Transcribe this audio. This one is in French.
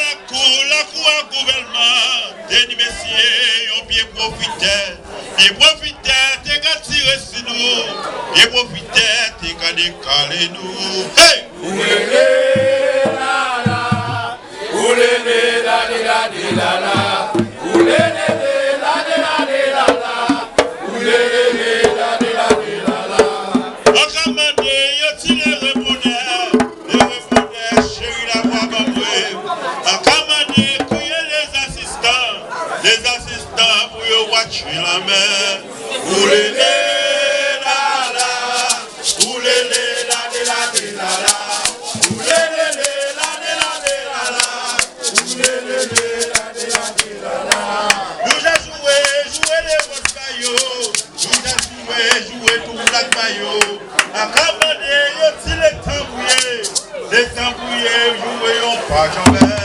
la cour à gouvernement, des messieurs, on bien profiter. Bien profiter, t'es qu'à tirer sur nous. Bien profiter, t'es qu'à décaler nous. Hey! Oulélé, la la. Oulélé, la la la la. Oulélé, la la la la. Oulélé, la la la la. On commande, yo ti les répondait, chérie la voix bamboué. On commande, couiller les assistants pour yo watcher la main. Oulélé, la la. Oulélé, la la la. Oulélé, la la la. Oulélé, la la. Nous a joué les votes caillots. Nous a joué tout la caillot. A commandé, yo ti les tambouillés, jouer, on pas jamais.